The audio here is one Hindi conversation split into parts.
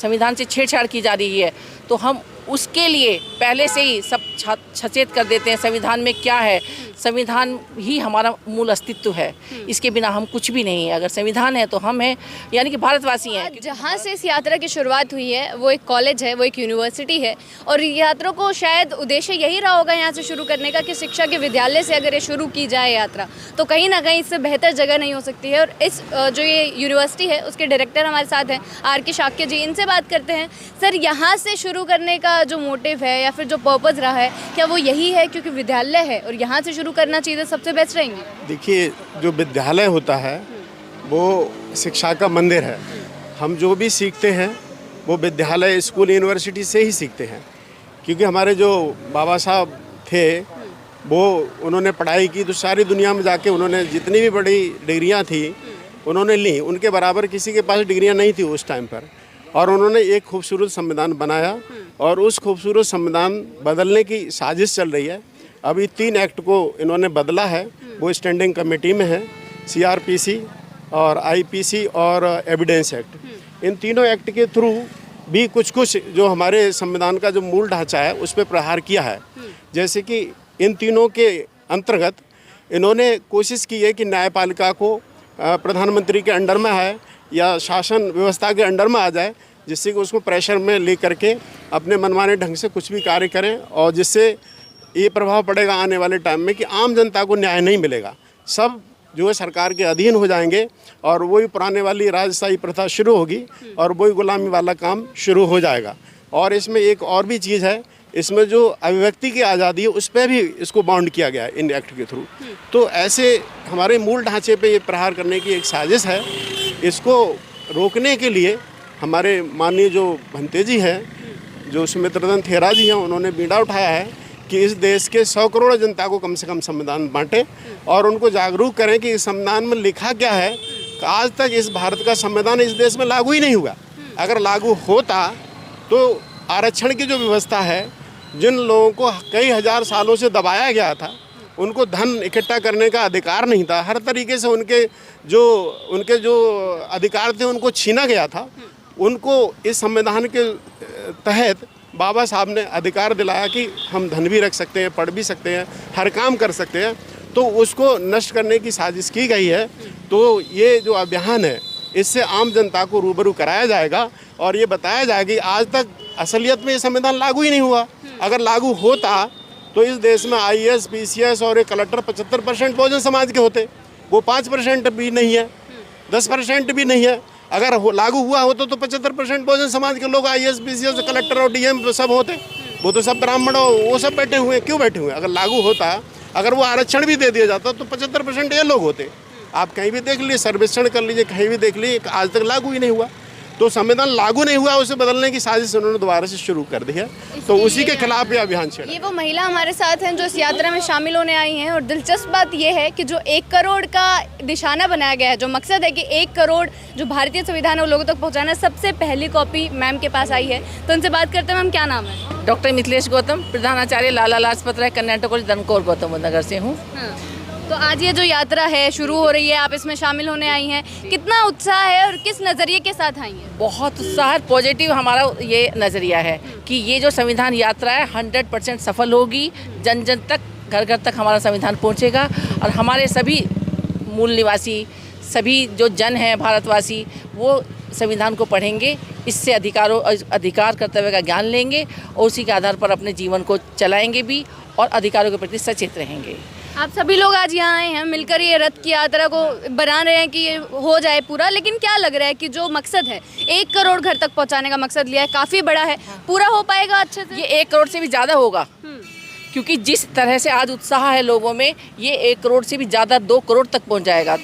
संविधान से छेड़छाड़ की जा रही है तो हम उसके लिए पहले से ही सब सचेत कर देते हैं। संविधान में क्या है, संविधान ही हमारा मूल अस्तित्व है, इसके बिना हम कुछ भी नहीं है। अगर संविधान है तो हम हैं, यानी कि भारतवासी हैं। जहाँ से इस यात्रा की शुरुआत हुई है वो एक कॉलेज है, वो एक यूनिवर्सिटी है और यात्रा को शायद उद्देश्य यही रहा होगा यहाँ से शुरू करने का कि शिक्षा के विद्यालय से अगर ये शुरू की जाए यात्रा तो कहीं ना कहीं इससे बेहतर जगह नहीं हो सकती है। और इस जो ये यूनिवर्सिटी है उसके डायरेक्टर हमारे साथ हैं RK शाक्य जी, इनसे बात करते हैं। सर, यहाँ से शुरू करने का जो मोटिव है या फिर जो पर्पज़ रहा है, क्या वो यही है क्योंकि विद्यालय है और यहाँ से शुरू करना चीज़ें सबसे बेस्ट रहेंगी? देखिए, जो विद्यालय होता है वो शिक्षा का मंदिर है। हम जो भी सीखते हैं वो विद्यालय, स्कूल, यूनिवर्सिटी से ही सीखते हैं। क्योंकि हमारे जो बाबा साहब थे वो उन्होंने पढ़ाई की तो सारी दुनिया में जाके उन्होंने जितनी भी बड़ी डिग्रियां थी उन्होंने ली। उनके बराबर किसी के पास डिग्रियां नहीं थी उस टाइम पर। और उन्होंने एक खूबसूरत संविधान बनाया और उस खूबसूरत संविधान बदलने की साजिश चल रही है। अभी 3 एक्ट को इन्होंने बदला है, वो स्टैंडिंग कमेटी में है, CRPC और IPC और एविडेंस एक्ट। इन तीनों एक्ट के थ्रू भी कुछ जो हमारे संविधान का जो मूल ढांचा है उस पर प्रहार किया है। जैसे कि इन तीनों के अंतर्गत इन्होंने कोशिश की है कि न्यायपालिका को प्रधानमंत्री के अंडर में है या शासन व्यवस्था के अंडर में आ जाए, जिससे कि उसको प्रेशर में ले करके अपने मनमाने ढंग से कुछ भी कार्य करें और जिससे ये प्रभाव पड़ेगा आने वाले टाइम में कि आम जनता को न्याय नहीं मिलेगा। सब जो है सरकार के अधीन हो जाएंगे और वही पुराने वाली राजशाही प्रथा शुरू होगी और वही गुलामी वाला काम शुरू हो जाएगा। और इसमें एक और भी चीज़ है, इसमें जो अभिव्यक्ति की आज़ादी है उस पर भी इसको बाउंड किया गया है इन एक्ट के थ्रू। तो ऐसे हमारे मूल ढांचे पे ये प्रहार करने की एक साजिश है। इसको रोकने के लिए हमारे माननीय जो भंते जी हैं, जो सुमित्रदन खेरा जी हैं, उन्होंने बीड़ा उठाया है कि इस देश के 100 करोड़ जनता को कम से कम संविधान बांटे और उनको जागरूक करें कि इस संविधान में लिखा क्या है। आज तक इस भारत का संविधान इस देश में लागू ही नहीं हुआ। अगर लागू होता तो आरक्षण की जो व्यवस्था है, जिन लोगों को कई हजार सालों से दबाया गया था, उनको धन इकट्ठा करने का अधिकार नहीं था, हर तरीके से उनके जो अधिकार थे उनको छीना गया था। उनको इस संविधान के तहत बाबा साहब ने अधिकार दिलाया कि हम धन भी रख सकते हैं, पढ़ भी सकते हैं, हर काम कर सकते हैं। तो उसको नष्ट करने की साजिश की गई है। तो ये जो अभियान है इससे आम जनता को रूबरू कराया जाएगा और ये बताया जाएगा कि आज तक असलियत में ये संविधान लागू ही नहीं हुआ। अगर लागू होता तो इस देश में IAS, PCS और एक कलेक्टर 75% बहुजन समाज के होते, वो 5% भी नहीं है, 10% भी नहीं है। अगर लागू हुआ होता तो 75% बहुजन समाज के लोग IAS, PCS, कलेक्टर और DM सब होते। वो तो सब ब्राह्मण वो सब बैठे हुए हैं, क्यों बैठे हुए हैं? अगर लागू होता, अगर वो आरक्षण भी दे दिया जाता तो 75% ये लोग होते। आप कहीं भी देख लीजिए, सर्वेक्षण कर लीजिए, कहीं भी देख लीजिए, आज तक लागू ही नहीं हुआ। तो संविधान लागू नहीं हुआ, उसे बदलने की साजिश उन्होंने दोबारा से शुरू कर दी है। तो उसी के खिलाफ ये अभियान छेड़ा। ये वो महिला हमारे साथ हैं जो इस यात्रा में शामिल होने आई हैं और दिलचस्प बात ये है कि जो 1 करोड़ का निशाना बनाया गया है, जो मकसद है कि 1 करोड़ जो भारतीय संविधान है वो लोगों तक पहुँचाना, सबसे पहली कॉपी मैम के पास आई है। तो उनसे बात करते हैं। मैम, क्या नाम है? डॉक्टर मिथिलेश गौतम, प्रधानाचार्य लाला लाजपत राय कन्या कॉलेज दनकौर, गौतम बुद्ध नगर से हूँ। तो आज ये जो यात्रा है शुरू हो रही है, आप इसमें शामिल होने आई हैं, कितना उत्साह है और किस नज़रिए के साथ आई हैं? बहुत उत्साह, पॉजिटिव हमारा ये नज़रिया है कि ये जो संविधान यात्रा है 100% सफल होगी। जन जन तक, घर घर तक हमारा संविधान पहुंचेगा और हमारे सभी मूल निवासी, सभी जो जन हैं भारतवासी, वो संविधान को पढ़ेंगे, इससे अधिकार कर्तव्य का ज्ञान लेंगे और उसी के आधार पर अपने जीवन को चलाएंगे भी और अधिकारों के प्रति सचेत रहेंगे। आप सभी लोग आज यहाँ आए हैं, मिलकर ये रथ की यात्रा को बना रहे हैं कि ये हो जाए पूरा। लेकिन क्या लग रहा है कि जो मकसद है 1 करोड़ घर तक पहुँचाने का मकसद लिया है, काफ़ी बड़ा है, पूरा हो पाएगा अच्छे से? ये 1 करोड़ से भी ज़्यादा होगा, क्योंकि जिस तरह से आज उत्साह है लोगों में, ये 1 करोड़ से भी ज़्यादा 2 करोड़ तक पहुँच जाएगा,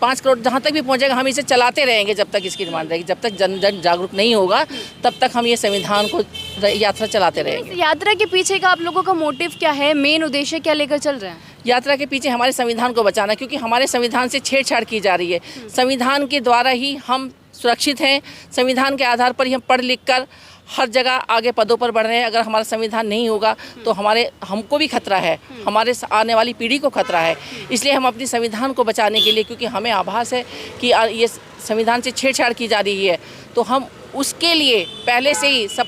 5 करोड़ जहाँ तक भी पहुँचेगा। हम इसे चलाते रहेंगे जब तक इसकी डिमांड रहेगी। जब तक जन जन जागरूक नहीं होगा तब तक हम ये संविधान को यात्रा चलाते रहेंगे। यात्रा के पीछे का आप लोगों का मोटिव क्या है, मेन उद्देश्य क्या लेकर चल रहे हैं? यात्रा के पीछे हमारे संविधान को बचाना, क्योंकि हमारे संविधान से छेड़छाड़ की जा रही है। संविधान के द्वारा ही हम सुरक्षित हैं, संविधान के आधार पर ही हम पढ़ लिख कर हर जगह आगे पदों पर बढ़ रहे हैं। अगर हमारा संविधान नहीं होगा तो हमको भी खतरा है, हमारे आने वाली पीढ़ी को खतरा है। इसलिए हम अपनी संविधान को बचाने के लिए, क्योंकि हमें आभास है कि ये संविधान से छेड़छाड़ की जा रही है, तो हम उसके लिए पहले से ही सब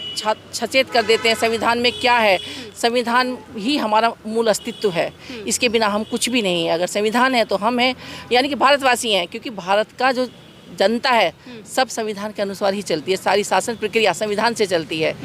सचेत कर देते हैं संविधान में क्या है। संविधान ही हमारा मूल अस्तित्व है, इसके बिना हम कुछ भी नहीं है। अगर संविधान है तो हम हैं, यानी कि भारतवासी हैं, क्योंकि भारत का जो जनता है सब संविधान के अनुसार ही चलती है। सारी शासन प्रक्रिया संविधान से चलती है।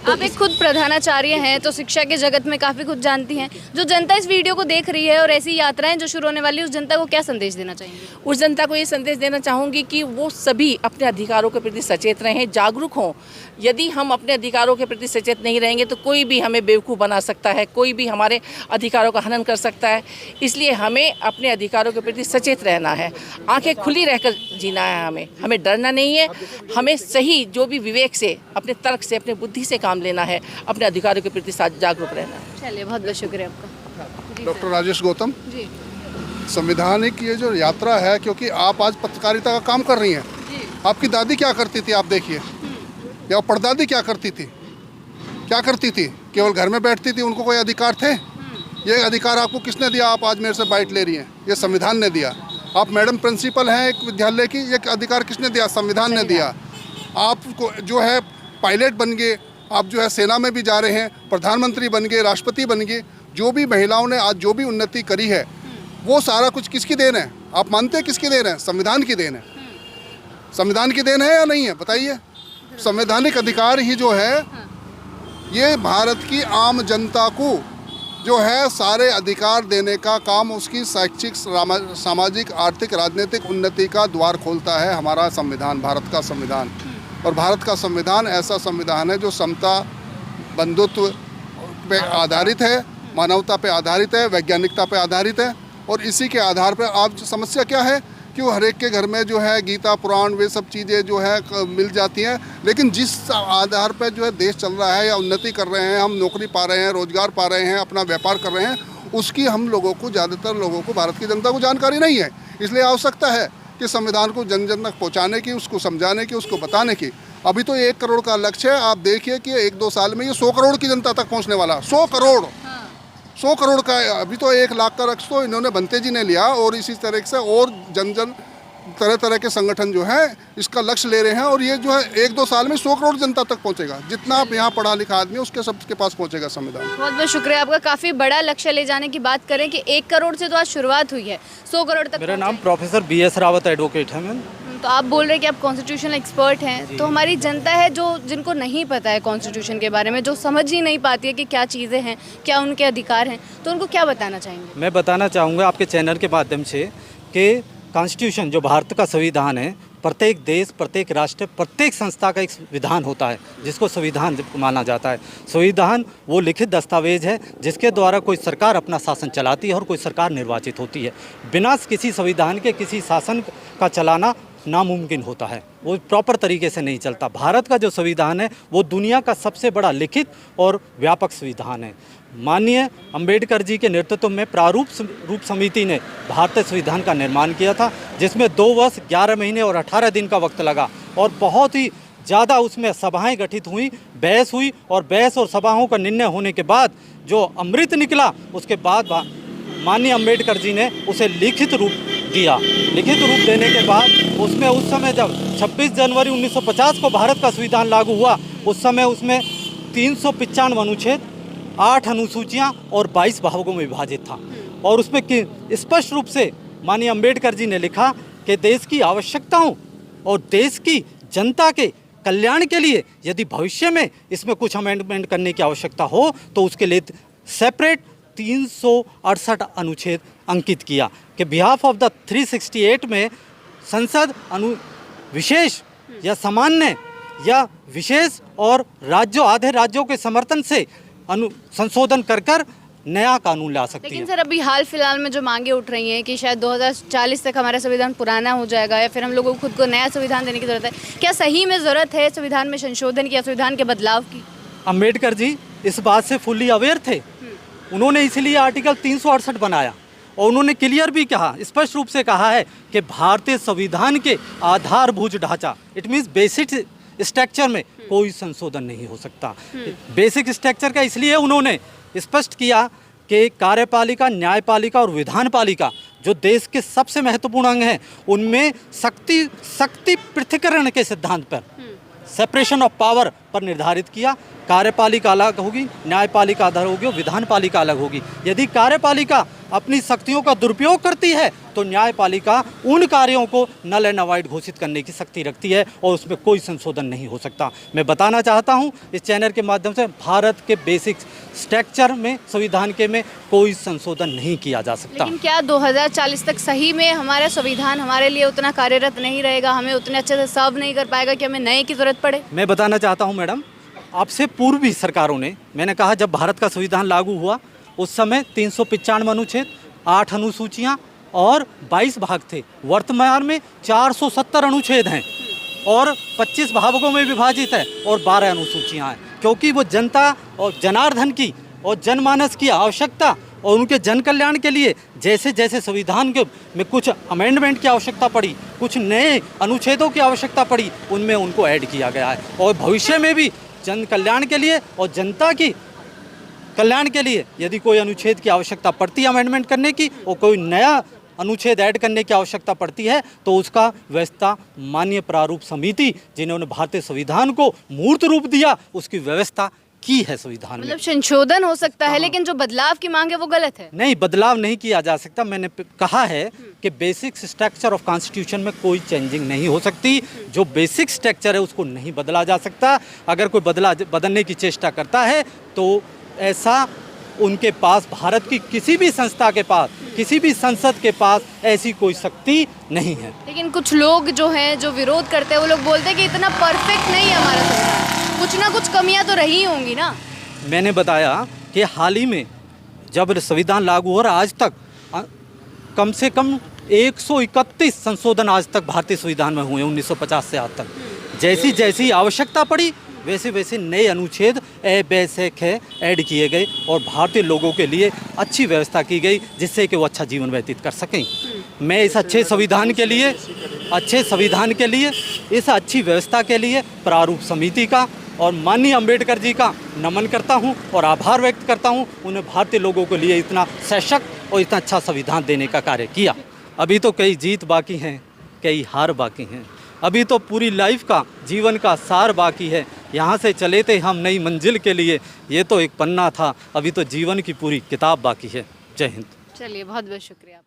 आप एक खुद प्रधानाचार्य हैं तो शिक्षा के जगत में काफ़ी कुछ जानती हैं। जो जनता इस वीडियो को देख रही है और ऐसी यात्राएं जो शुरू होने वाली है, उस जनता को क्या संदेश देना चाहेंगे? उस जनता को ये संदेश देना चाहूँगी कि वो सभी अपने अधिकारों के प्रति सचेत रहें, जागरूक हों। यदि हम अपने अधिकारों के प्रति सचेत नहीं रहेंगे तो कोई भी हमें बेवकूफ़ बना सकता है, कोई भी हमारे अधिकारों का हनन कर सकता है। इसलिए हमें अपने अधिकारों के प्रति सचेत रहना है, आंखें खुली रहकर जीना है। हमें डरना नहीं है। हमें सही जो भी विवेक से, अपने तर्क से, अपने बुद्धि से काम लेना है, अपने अधिकारों के प्रति जागरूक रहना है। चलिए, बहुत बहुत शुक्रिया आपका। डॉक्टर राजेश गौतम जी संवैधानिक ये जो यात्रा है, क्योंकि आप आज पत्रकारिता का काम कर रही हैं। आपकी दादी क्या करती थी आप देखिए, या परदादी क्या करती थी, केवल घर में बैठती थी, उनको कोई अधिकार थे? ये अधिकार आपको किसने दिया? आप आज मेरे से बाइट ले रही हैं, ये संविधान ने दिया। आप मैडम प्रिंसिपल हैं एक विद्यालय की, ये अधिकार किसने दिया? संविधान ने दिया। आपको जो है पायलट बन गए, आप जो है सेना में भी जा रहे हैं, प्रधानमंत्री बन गए, राष्ट्रपति बन गए। जो भी महिलाओं ने आज जो भी उन्नति करी है वो सारा कुछ किसकी देन है? आप मानते हैं किसकी देन है? संविधान की देन है। संविधान की देन है या नहीं है, बताइए। संवैधानिक अधिकार ही जो है ये भारत की आम जनता को जो है सारे अधिकार देने का काम, उसकी शैक्षिक, सामाजिक, आर्थिक, राजनीतिक उन्नति का द्वार खोलता है हमारा संविधान, भारत का संविधान। और भारत का संविधान ऐसा संविधान है जो समता, बंधुत्व पे आधारित है, मानवता पे आधारित है, वैज्ञानिकता पे आधारित है। और इसी के आधार पर आप समस्या क्या है कि वो हर एक के घर में जो है गीता, पुराण, वे सब चीज़ें जो है मिल जाती हैं। लेकिन जिस आधार पर जो है देश चल रहा है या उन्नति कर रहे हैं, हम नौकरी पा रहे हैं, रोजगार पा रहे हैं, अपना व्यापार कर रहे हैं, उसकी हम लोगों को, ज़्यादातर लोगों को, भारत की जनता को जानकारी नहीं है। इसलिए आवश्यकता है कि संविधान को जन जन तक पहुँचाने की, उसको समझाने की, उसको बताने की। अभी तो 1 करोड़ का लक्ष्य है, आप देखिए कि 1-2 साल में ये 100 करोड़ की जनता तक पहुँचने वाला। 100 करोड़, 100 करोड़ का। अभी तो 1 लाख का लक्ष्य तो इन्होंने बनते जी ने लिया, और इसी तरह से और जन तरह तरह के संगठन जो है इसका लक्ष्य ले रहे हैं। और ये जो है 1-2 साल में 100 करोड़ जनता तक पहुंचेगा। जितना आप यहाँ पढ़ा लिखा आदमी उसके सबके पास पहुंचेगा संविधान। बहुत बहुत शुक्रिया आपका। काफ़ी बड़ा लक्ष्य ले जाने की बात करें कि 1 करोड़ से तो आज शुरुआत हुई है, 100 करोड़ तक। मेरा नाम प्रोफेसर BS रावत एडवोकेट है मैम। तो आप बोल रहे हैं कि आप कॉन्स्टिट्यूशनल एक्सपर्ट हैं, तो हमारी जनता है जो जिनको नहीं पता है कॉन्स्टिट्यूशन के बारे में, जो समझ ही नहीं पाती है कि क्या चीज़ें हैं, क्या उनके अधिकार हैं, तो उनको क्या बताना चाहेंगे? मैं बताना चाहूँगा आपके चैनल के माध्यम से कि कॉन्स्टिट्यूशन जो भारत का संविधान है, प्रत्येक देश, प्रत्येक राष्ट्र, प्रत्येक संस्था का एक विधान होता है जिसको संविधान माना जाता है। संविधान वो लिखित दस्तावेज है जिसके द्वारा कोई सरकार अपना शासन चलाती है और कोई सरकार निर्वाचित होती है। बिना किसी संविधान के किसी शासन का चलाना नामुमकिन होता है, वो प्रॉपर तरीके से नहीं चलता। भारत का जो संविधान है वो दुनिया का सबसे बड़ा लिखित और व्यापक संविधान है। माननीय अंबेडकर जी के नेतृत्व में प्रारूप रूप समिति ने भारतीय संविधान का निर्माण किया था, जिसमें 2 वर्ष 11 महीने और 18 दिन का वक्त लगा, और बहुत ही ज़्यादा उसमें सभाएं गठित हुई, बहस हुई, और बहस और सभाओं का निर्णय होने के बाद जो अमृत निकला, उसके बाद माननीय अंबेडकर जी ने उसे लिखित रूप दिया। लिखित रूप देने के बाद उसमें उस समय जब 26 जनवरी 1950 को भारत का संविधान लागू हुआ, उस समय उसमें 395 अनुच्छेद, 8 अनुसूचियाँ और 22 भागों में विभाजित था। और उसमें स्पष्ट रूप से माननीय अंबेडकर जी ने लिखा कि देश की आवश्यकताओं और देश की जनता के कल्याण के लिए यदि भविष्य में इसमें कुछ अमेंडमेंट करने की आवश्यकता हो तो उसके लिए सेपरेट 368 अनुच्छेद अंकित किया कि बिहाफ ऑफ द 368 में संसद विशेष या सामान्य या विशेष और राज्यों, आधे राज्यों के समर्थन से संशोधन कर नया कानून ला सकती है। लेकिन सर, अभी हाल फिलहाल में जो मांगे उठ रही हैं कि शायद 2040 तक हमारा संविधान पुराना हो जाएगा, या फिर हम लोगों को खुद को नया संविधान देने की ज़रूरत है, क्या सही में ज़रूरत है संविधान में संशोधन की या संविधान के बदलाव की? अंबेडकर जी इस बात से फुल्ली अवेयर थे। उन्होंने इसलिए आर्टिकल 368 बनाया, और उन्होंने क्लियर भी कहा, स्पष्ट रूप से कहा है कि भारतीय संविधान के आधारभूत ढांचा, इट मीन्स बेसिक स्ट्रक्चर में कोई संशोधन नहीं हो सकता। बेसिक स्ट्रक्चर का इसलिए उन्होंने स्पष्ट किया कि कार्यपालिका, न्यायपालिका और विधानपालिका जो देश के सबसे महत्वपूर्ण अंग हैं, उनमें शक्ति पृथक्करण के सिद्धांत पर सेपरेशन ऑफ पावर पर निर्धारित किया। कार्यपालिका अलग होगी, न्यायपालिका अलग होगी और विधानपालिका अलग होगी। यदि कार्यपालिका अपनी शक्तियों का दुरुपयोग करती है तो न्यायपालिका उन कार्यों को नल एंड अवॉइड घोषित करने की शक्ति रखती है और उसमें कोई संशोधन नहीं हो सकता। मैं बताना चाहता हूं इस चैनल के माध्यम से, भारत के बेसिक स्ट्रक्चर में, संविधान के में कोई संशोधन नहीं किया जा सकता। लेकिन क्या 2040 तक सही में हमारा संविधान हमारे लिए उतना कार्यरत नहीं रहेगा, हमें उतने अच्छे से सर्व नहीं कर पाएगा कि हमें नए की जरूरत पड़े? मैं बताना चाहता हूं मैडम, आपसे पूर्वी सरकारों ने, मैंने कहा जब भारत का संविधान लागू हुआ उस समय 395 अनुच्छेद, 8 अनुसूचियाँ और 22 भाग थे। वर्तमान में 470 अनुच्छेद हैं और 25 भागों में विभाजित है और 12 अनुसूचियाँ हैं, क्योंकि वो जनता और जनार्दन की और जनमानस की आवश्यकता और उनके जन कल्याण के लिए जैसे जैसे संविधान के में कुछ अमेंडमेंट की आवश्यकता पड़ी, कुछ नए अनुच्छेदों की आवश्यकता पड़ी, उनमें उनको ऐड किया गया है। और भविष्य में भी जन कल्याण के लिए और जनता की कल्याण के लिए यदि कोई अनुच्छेद की आवश्यकता पड़ती है अमेंडमेंट करने की और कोई नया अनुच्छेद ऐड करने की आवश्यकता पड़ती है तो उसका व्यवस्था माननीय प्रारूप समिति, जिन्होंने भारतीय संविधान को मूर्त रूप दिया, उसकी व्यवस्था की है संविधान में। मतलब संशोधन हो सकता है, लेकिन जो बदलाव की मांग है वो गलत है। नहीं, बदलाव नहीं किया जा सकता। मैंने कहा है कि बेसिक स्ट्रक्चर ऑफ कॉन्स्टिट्यूशन में कोई चेंजिंग नहीं हो सकती। जो बेसिक स्ट्रक्चर है उसको नहीं बदला जा सकता। अगर कोई बदलने की चेष्टा करता है तो ऐसा उनके पास, भारत की किसी भी संस्था के पास, किसी भी संसद के पास ऐसी कोई शक्ति नहीं है। लेकिन कुछ लोग जो हैं, जो विरोध करते हैं, वो लोग बोलते हैं कि इतना परफेक्ट नहीं है हमारा संविधान, कुछ ना कुछ कमियां तो रही होंगी ना। मैंने बताया कि हाल ही में जब संविधान लागू हो रहा, आज तक कम से कम 131 संशोधन आज तक भारतीय संविधान में हुए 1950 से आज तक। जैसी जैसी आवश्यकता पड़ी वैसे वैसे नए अनुच्छेद बेसिक है ऐड किए गए और भारतीय लोगों के लिए अच्छी व्यवस्था की गई जिससे कि वो अच्छा जीवन व्यतीत कर सकें। मैं इस अच्छे संविधान के लिए, इस अच्छी व्यवस्था के लिए प्रारूप समिति का और माननीय अंबेडकर जी का नमन करता हूं और आभार व्यक्त करता हूं। उन्हें भारतीय लोगों के लिए इतना सशक्त और इतना अच्छा संविधान देने का कार्य किया। अभी तो कई जीत बाकी हैं, कई हार बाकी हैं। अभी तो पूरी लाइफ का, जीवन का सार बाकी है। यहाँ से चले थे हम नई मंजिल के लिए, ये तो एक पन्ना था, अभी तो जीवन की पूरी किताब बाकी है। जय हिंद। चलिए, बहुत बहुत शुक्रिया।